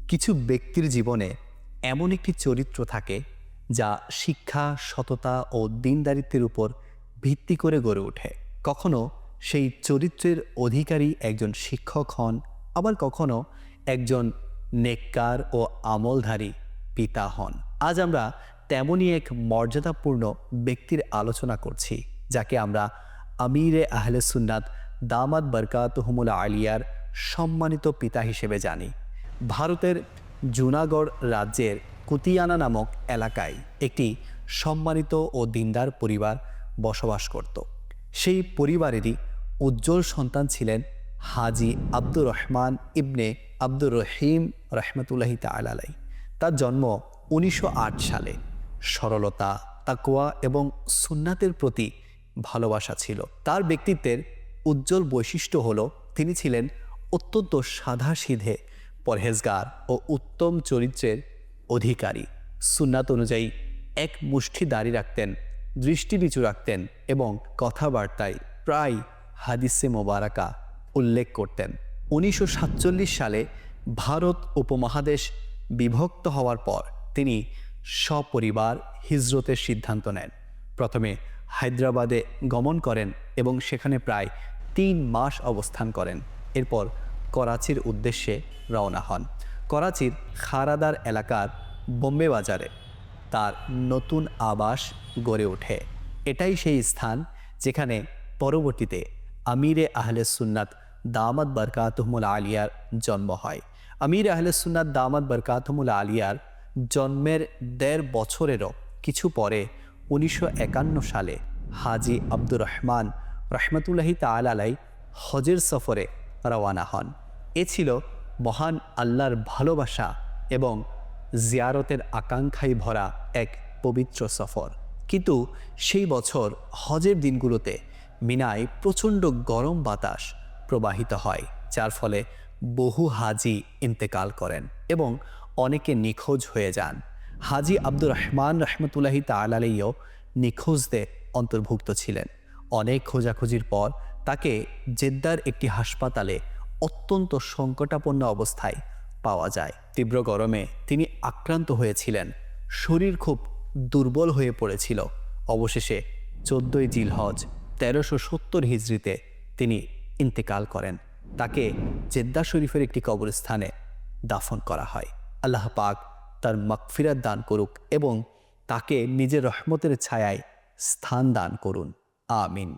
কিছু ব্যক্তির জীবনে এমন একটি চরিত্র থাকে যা শিক্ষা, সততা ও দিনদারিত্বের উপর ভিত্তি করে গড়ে ওঠে। কখনো সেই চরিত্রের অধিকারী একজন শিক্ষক হন, আবার কখনো একজন নেককার ও আমলধারী পিতা হন। আজ আমরা তেমনই এক মর্যাদাপূর্ণ ব্যক্তির আলোচনা করছি, যাকে আমরা আমিরে আহলে সুন্নাত দামাত বরকাতুহুমুল আলিয়ার সম্মানিত পিতা হিসেবে জানি। ভারতের জুনাগড় রাজ্যের কুতিয়ানা নামক এলাকায় একটি সম্মানিত ও দিনদার পরিবার বসবাস করত। সেই পরিবারেরই উজ্জ্বল সন্তান ছিলেন হাজি আব্দুর রহমান ইবনে আব্দুর রহিম রহমতুল্লাহি তাআলা আলাইহি। তার জন্ম 1908 সালে। সরলতা, তাকওয়া এবং সুন্নাতের প্রতি ভালোবাসা ছিল তার ব্যক্তিত্বের উজ্জ্বল বৈশিষ্ট্য হল তিনি ছিলেন অত্যন্ত সাধাসিধে, পরহেজগার ও উত্তম চরিত্রের অধিকারী। সুন্নাত অনুযায়ী এক মুষ্টি দাড়ি রাখতেন, দৃষ্টি নিচু রাখতেন এবং কথাবার্তায় প্রায় হাদিসে মোবারাকা উল্লেখ করতেন। 1947 সালে ভারত উপমহাদেশ বিভক্ত হওয়ার পর তিনি সপরিবার হিজরতের সিদ্ধান্ত নেন। প্রথমে হায়দ্রাবাদে গমন করেন এবং সেখানে প্রায় 3 মাস অবস্থান করেন। এরপর করাচির উদ্দেশ্যে রওনা হন। করাচির খারাদার এলাকার বোম্বে বাজারে তার নতুন আবাস গড়ে ওঠে। এটাই সেই স্থান যেখানে পরবর্তীতে আমিরে আহলে সুন্নাত দামাত বরকাতুহুমুল আলিয়ার জন্ম হয়। আমিরে আহলে সুন্নাত দামাত বরকাতুহুমুল আলিয়ার জন্মের 1.5 বছরেরও কিছু পরে 1951 সালে হাজি আব্দুর রহমান রহমতুল্লাহি তাআলা আলাইহি হজের সফরে রওয়ানা হন। এ ছিল মহান আল্লাহর ভালোবাসা এবং জিয়ারতের আকাঙ্ক্ষায় ভরা এক পবিত্র সফর। কিন্তু সেই বছর হজের দিনগুলোতে মিনায় প্রচণ্ড গরম বাতাস প্রবাহিত হয়, যার ফলে বহু হাজি ইন্তেকাল করেন এবং অনেকে নিখোঁজ হয়ে যান। হাজি আব্দুর রহমান রহমতুল্লাহি তাআলা আলাইহিও নিখোঁজদের অন্তর্ভুক্ত ছিলেন। অনেক খোঁজাখুঁজির পর তাকে জেদ্দার একটি হাসপাতালে অত্যন্ত সংকটাপন্ন অবস্থায় পাওয়া যায়। তীব্র গরমে তিনি আক্রান্ত হয়েছিলেন, শরীর খুব দুর্বল হয়ে পড়েছিল। অবশেষে 14ই জিলহজ 1370 হিজরিতে তিনি ইন্তেকাল করেন। তাকে জেদ্দা শরীফের একটি কবরস্থানে দাফন করা হয়। আল্লাহ পাক তার মাগফিরাত দান করুক এবং তাকে নিজের রহমতের ছায়ায় স্থান দান করুন। আমিন।